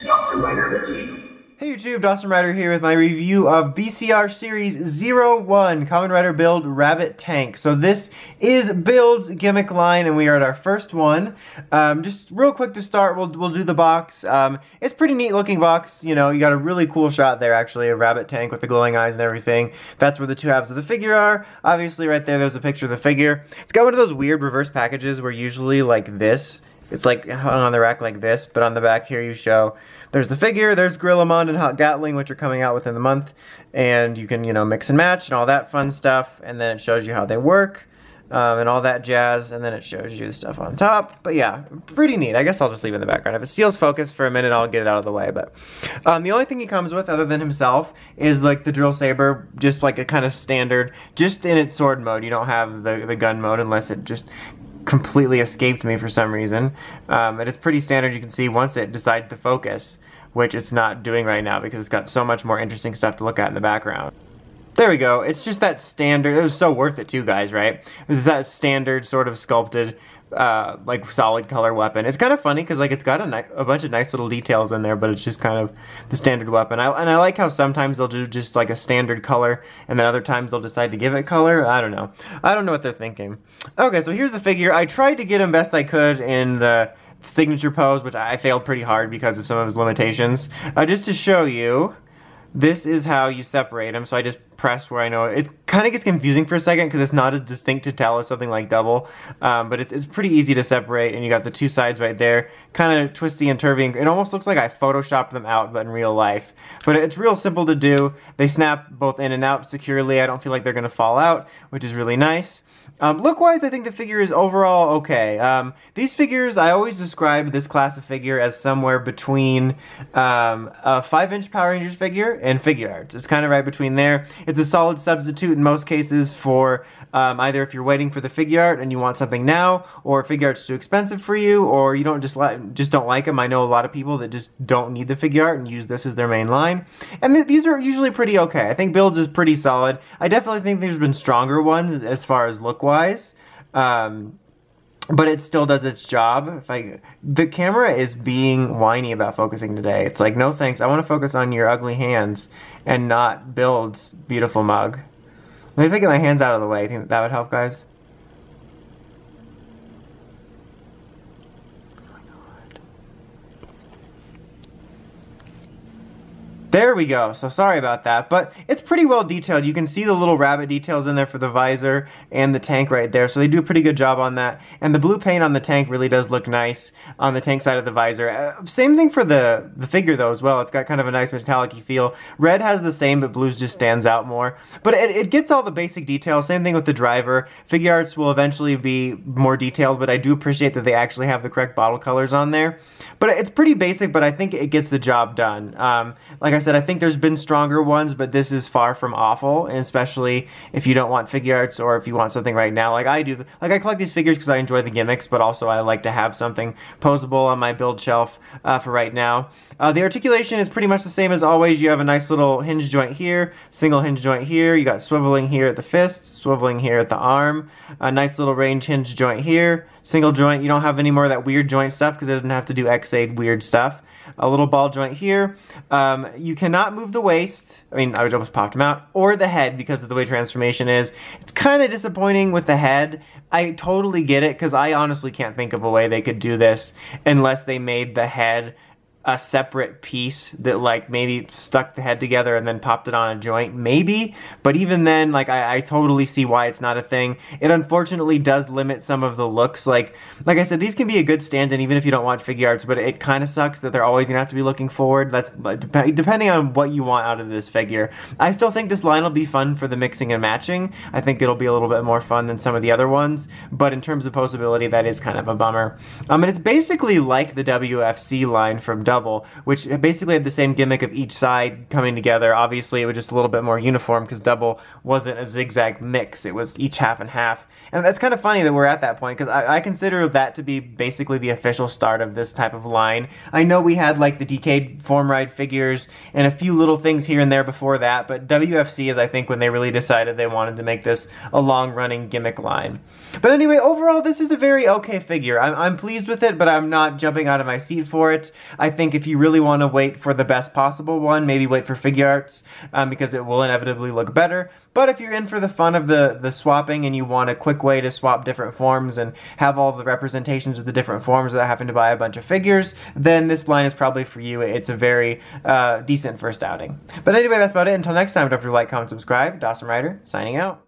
Dawson Rider with you. Hey YouTube, Dawson Rider here with my review of BCR Series 01 Kamen Rider Build Rabbit Tank. So this is Build's gimmick line and we are at our first one. Just real quick to start, we'll do the box. It's a pretty neat looking box, you know, you got a really cool shot there actually, a rabbit tank with the glowing eyes and everything. That's where the two halves of the figure are. Obviously right there's a picture of the figure. It's got one of those weird reverse packages where usually like this, it's like hung on the rack like this, but on the back here you show there's the figure, there's Grillamon and Hot Gatling, which are coming out within the month, and you can, you know, mix and match and all that fun stuff, and then it shows you how they work, and all that jazz, and then it shows you the stuff on top. But yeah, pretty neat. I guess I'll just leave it in the background. If it steals focus for a minute, I'll get it out of the way, but the only thing he comes with, other than himself, is like the drill saber, just like a kind of standard, just in its sword mode. You don't have the gun mode unless it just completely escaped me for some reason. It is pretty standard. You can see once it decides to focus, which it's not doing right now because it's got so much more interesting stuff to look at in the background. There we go. It's just that standard. It was so worth it too, guys, right? It was that standard sort of sculpted like solid color weapon. It's kind of funny because like it's got a bunch of nice little details in there, but it's just kind of the standard weapon. And I like how sometimes they'll do just like a standard color, and then other times they'll decide to give it color. I don't know. I don't know what they're thinking. Okay, so here's the figure. I tried to get him best I could in the signature pose, which I failed pretty hard because of some of his limitations. Just to show you, this is how you separate them. So I just press where I know it. It kind of gets confusing for a second because it's not as distinct to tell as something like double, but it's pretty easy to separate, and you got the two sides right there, kind of twisty and turvy. It almost looks like I photoshopped them out, but in real life. But it's real simple to do. They snap both in and out securely. I don't feel like they're going to fall out, which is really nice. Look-wise, I think the figure is overall okay. These figures, I always describe this class of figure as somewhere between a 5-inch Power Rangers figure and figure arts. It's kind of right between there. It's a solid substitute in most cases for either if you're waiting for the figure art and you want something now, or figure art's too expensive for you, or you don't just don't like them. I know a lot of people that just don't need the figure art and use this as their main line. And these are usually pretty okay. I think Build's is pretty solid. I definitely think there's been stronger ones as far as look-wise. But it still does its job. The camera is being whiny about focusing today. It's like, no thanks, I want to focus on your ugly hands and not Build's beautiful mug. Let me get my hands out of the way. I think that would help, guys. There we go. So sorry about that, but it's pretty well detailed. You can see the little rabbit details in there for the visor and the tank right there, so they do a pretty good job on that. And the blue paint on the tank really does look nice on the tank side of the visor. Same thing for the figure though as well. It's got kind of a nice metallic-y feel. Red has the same, but blues just stands out more. But it gets all the basic details. Same thing with the driver. Figure arts will eventually be more detailed, but I do appreciate that they actually have the correct bottle colors on there. But it's pretty basic, but I think it gets the job done. Like I said, I think there's been stronger ones, but this is far from awful, and especially if you don't want figure arts or if you want something right now like I do. Like I collect these figures because I enjoy the gimmicks, but also I like to have something posable on my build shelf for right now. The articulation is pretty much the same as always. You have a nice little hinge joint here, single hinge joint here, you got swiveling here at the fist, swiveling here at the arm, a nice little range hinge joint here, single joint. You don't have any more of that weird joint stuff because it doesn't have to do X8 weird stuff. A little ball joint here. You cannot move the waist. I mean, I would almost popped him out. Or the head because of the way transformation is. It's kind of disappointing with the head. I totally get it because I honestly can't think of a way they could do this unless they made the head a separate piece that like maybe stuck the head together and then popped it on a joint, maybe. But even then, like I totally see why it's not a thing. It unfortunately does limit some of the looks. Like I said, these can be a good stand-in even if you don't want figure arts, but it kind of sucks that they're always gonna have to be looking forward. That's depending on what you want out of this figure. I still think this line will be fun for the mixing and matching. I think it'll be a little bit more fun than some of the other ones, but in terms of posability, that is kind of a bummer. And it's basically like the WFC line from Double, which basically had the same gimmick of each side coming together. Obviously, it was just a little bit more uniform because Double wasn't a zigzag mix. It was each half and half. And that's kind of funny that we're at that point, because I consider that to be basically the official start of this type of line. I know we had like the Decayed Form Ride figures and a few little things here and there before that, but WFC is, I think, when they really decided they wanted to make this a long-running gimmick line. But anyway, overall, this is a very okay figure. I'm pleased with it, but I'm not jumping out of my seat for it. I think if you really want to wait for the best possible one, maybe wait for Figuarts, because it will inevitably look better. But if you're in for the fun of the swapping and you want a quick way to swap different forms and have all the representations of the different forms without having to buy a bunch of figures, then this line is probably for you. It's a very decent first outing. But anyway, that's about it. Until next time, don't forget to like, comment, subscribe. Dawson Rider, signing out.